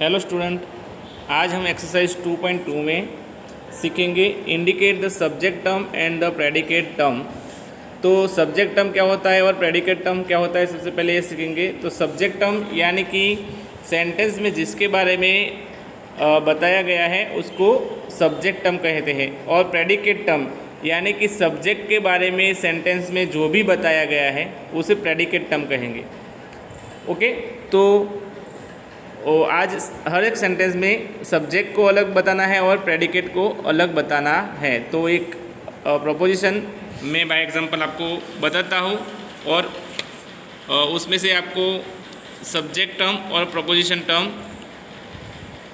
Hello student, आज हम exercise 2.2 में सीखेंगे indicate the subject term and the predicate term. तो सब्जेक्ट टर्म क्या होता है और प्रेडिकेट टर्म क्या होता है, सबसे पहले ये सीखेंगे। तो सब्जेक्ट टर्म यानी कि सेंटेंस में जिसके बारे में बताया गया है उसको सब्जेक्ट टर्म कहते हैं, और प्रेडिकेट टर्म यानी कि सब्जेक्ट के बारे में सेंटेंस में जो भी बताया गया है उसे प्रेडिकेट टर्म कहेंगे। ओके, तो आज हर एक सेंटेंस में सब्जेक्ट को अलग बताना है और प्रेडिकेट को अलग बताना है। तो एक प्रोपोजिशन मैं बाय एग्जांपल आपको बताता हूँ और उसमें से आपको सब्जेक्ट टर्म और प्रोपोजिशन टर्म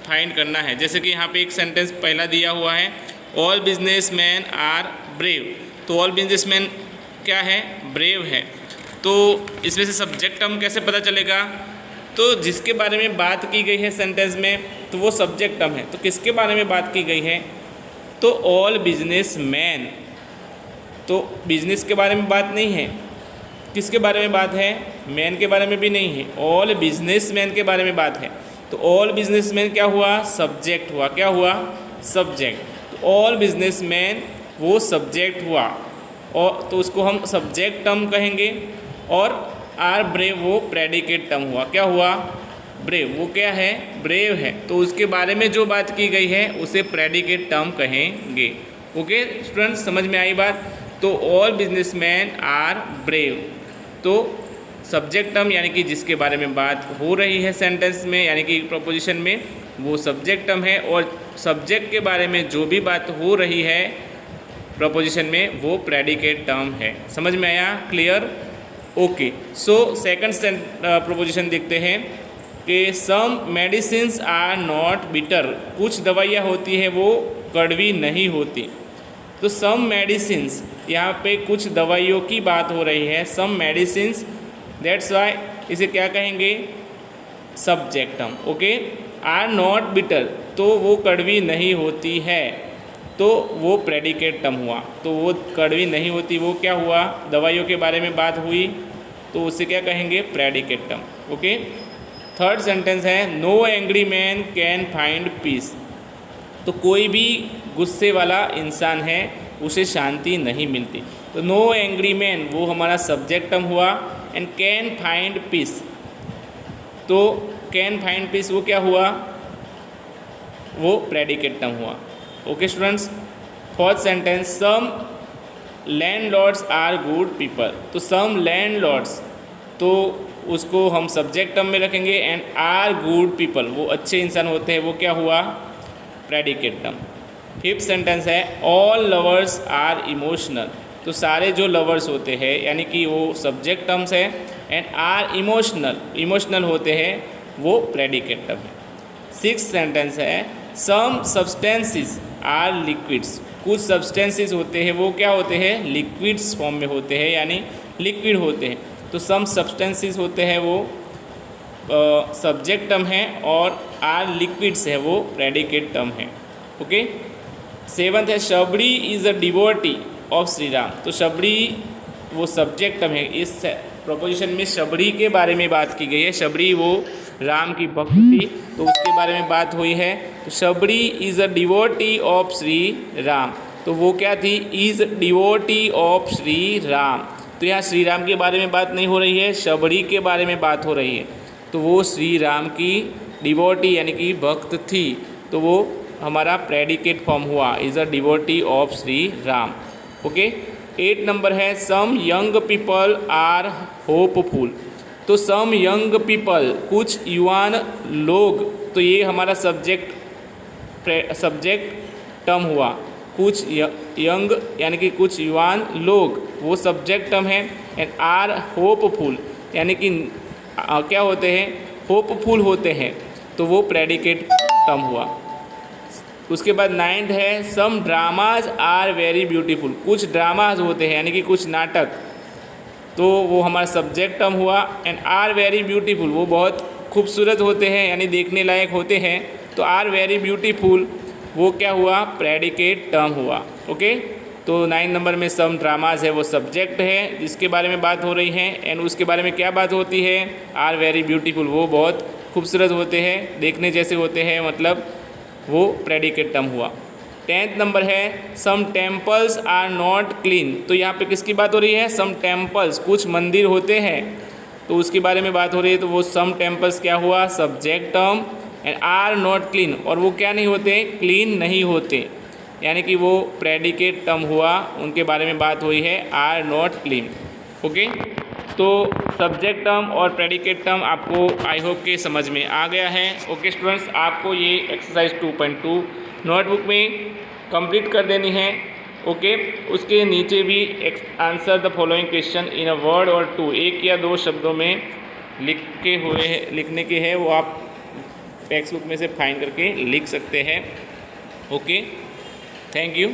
फाइंड करना है। जैसे कि यहाँ पे एक सेंटेंस पहला दिया हुआ है, ऑल बिजनेसमैन आर ब्रेव। तो ऑल बिजनेसमैन क्या है? ब्रेव है। तो इसमें से सब्जेक्ट टर्म कैसे पता चलेगा? तो जिसके बारे में बात की गई है सेंटेंस में तो वो सब्जेक्ट टर्म है। तो किसके बारे में बात की गई है? तो ऑल बिजनेसमैन। तो बिजनेस के बारे में बात नहीं है। किसके बारे में बात है? मैन के बारे में भी नहीं है, ऑल बिजनेसमैन के बारे में बात है। तो ऑल बिजनेसमैन क्या हुआ? सब्जेक्ट हुआ। क्या हुआ? सब्जेक्ट। तो ऑल बिजनेसमैन वो सब्जेक्ट हुआ, और तो उसको हम सब्जेक्ट टर्म कहेंगे। और आर ब्रेव वो प्रेडिकेट टर्म हुआ। क्या हुआ? ब्रेव। वो क्या है? ब्रेव है। तो उसके बारे में जो बात की गई है उसे प्रेडिकेट टर्म कहेंगे। ओके स्टूडेंट्स, समझ में आई बात? तो ऑल बिजनेसमैन आर ब्रेव, तो सब्जेक्ट टर्म यानी कि जिसके बारे में बात हो रही है सेंटेंस में यानी कि प्रोपोजिशन में वो सब्जेक्ट टर्म है, और सब्जेक्ट के बारे में जो भी बात हो रही है प्रोपोजिशन में वो प्रेडिकेट टर्म है। समझ में आया? Clear? Okay, so second proposition देखते हैं कि सम मेडिसिन्स आर नॉट बिटर। कुछ दवाइयाँ होती हैं वो कड़वी नहीं होती। तो सम मेडिसिन्स, यहाँ पे कुछ दवाइयों की बात हो रही है। सम मेडिसिन्स, दैट्स वाई इसे क्या कहेंगे? Subject term. Okay, are not bitter, तो वो कड़वी नहीं होती है, तो वो प्रेडिकेट टर्म हुआ। तो वो कड़वी नहीं होती, वो क्या हुआ? दवाइयों के बारे में बात हुई, तो उसे क्या कहेंगे? Predicate term. Okay, third sentence है no angry man can find peace. तो कोई भी गुस्से वाला इंसान है उसे शांति नहीं मिलती। तो नो एंग्री मैन वो हमारा सब्जेक्ट टर्म हुआ, एंड कैन फाइंड पीस, तो कैन फाइंड पीस वो क्या हुआ? वो प्रेडिकेट टर्म हुआ। Okay students, fourth sentence some landlords are good people. तो सम लैंडलॉर्ड्स, तो उसको हम सब्जेक्ट टर्म में रखेंगे, एंड आर गुड पीपल वो अच्छे इंसान होते हैं, वो क्या हुआ? Predicate term. फिफ्थ सेंटेंस है ऑल लवर्स आर इमोशनल। तो सारे जो लवर्स होते हैं यानी कि वो सब्जेक्ट टर्म्स है, एंड आर इमोशनल होते हैं वो प्रेडिकेट टर्म है। सिक्स्थ सेंटेंस है सम सब्सटेंसेस आर लिक्विड्स। कुछ सब्सटेंसेस होते हैं वो क्या होते हैं? लिक्विड्स फॉर्म में होते हैं, यानी लिक्विड होते हैं। तो सम सब्सटेंसेस होते हैं वो सब्जेक्ट टर्म है, और आर लिक्विड्स है वो प्रेडिकेट टर्म है। ओके, सेवंथ है Shabari is a devotee of Shri Ram. तो शबरी वो सब्जेक्ट टर्म है। इस प्रोपोजिशन में शबरी के बारे में बात की गई है। शबरी वो राम की भक्त थी, तो उसके बारे में बात हुई है। तो Shabari is a devotee of Shri Ram, तो वो क्या थी? Is devotee of Shri Ram. तो यहाँ श्री राम के बारे में बात नहीं हो रही है, शबरी के बारे में बात हो रही है। तो वो श्री राम की डिवोटी यानी कि भक्त थी, तो वो हमारा प्रेडिकेट फॉर्म हुआ, is a devotee of Shri Ram. Okay, 8 number है some young people are hopeful. तो सम यंग पीपल कुछ युवान लोग, तो ये हमारा सब्जेक्ट टर्म हुआ। कुछ यंग यानी कि कुछ युवान लोग वो सब्जेक्ट टर्म है, एंड आर होपफुल यानी कि क्या होते हैं? होपफुल होते हैं, तो वो प्रेडिकेट टर्म हुआ। उसके बाद 9th है सम ड्रामाज आर वेरी ब्यूटीफुल। कुछ ड्रामाज होते हैं यानी कि कुछ नाटक, तो वो हमारा सब्जेक्ट टर्म हुआ, एंड आर वेरी ब्यूटीफुल वो बहुत खूबसूरत होते हैं यानी देखने लायक होते हैं। तो आर वेरी ब्यूटीफुल वो क्या हुआ? प्रेडिकेट टर्म हुआ। ओके, तो 9 नंबर में सम ड्रामाज है वो सब्जेक्ट है जिसके बारे में बात हो रही है, एंड उसके बारे में क्या बात होती है? आर वेरी ब्यूटीफुल वो बहुत खूबसूरत होते हैं, देखने जैसे होते हैं, मतलब वो प्रेडिकेट टर्म हुआ। 10th नंबर है some temples are not clean. तो यहाँ पे किसकी बात हो रही है? सम टेम्पल्स, कुछ मंदिर होते हैं तो उसके बारे में बात हो रही है। तो वो सम टेम्पल्स क्या हुआ? Subject term. And are not clean, और वो क्या नहीं होते? क्लीन नहीं होते, यानी कि वो प्रेडिकेट टर्म हुआ, उनके बारे में बात हुई है, आर नॉट क्लीन। ओके, तो सब्जेक्ट टर्म और प्रेडिकेट टर्म आपको आई होप के समझ में आ गया है। ओके स्टूडेंट्स, आपको ये एक्सरसाइज 2.2 नोटबुक में कंप्लीट कर देनी है। ओके, उसके नीचे भी answer the following question in a word और टू, एक या दो शब्दों में लिखने के हैं, वो आप टेक्स्ट बुक में से फाइंड करके लिख सकते हैं। Okay, thank you.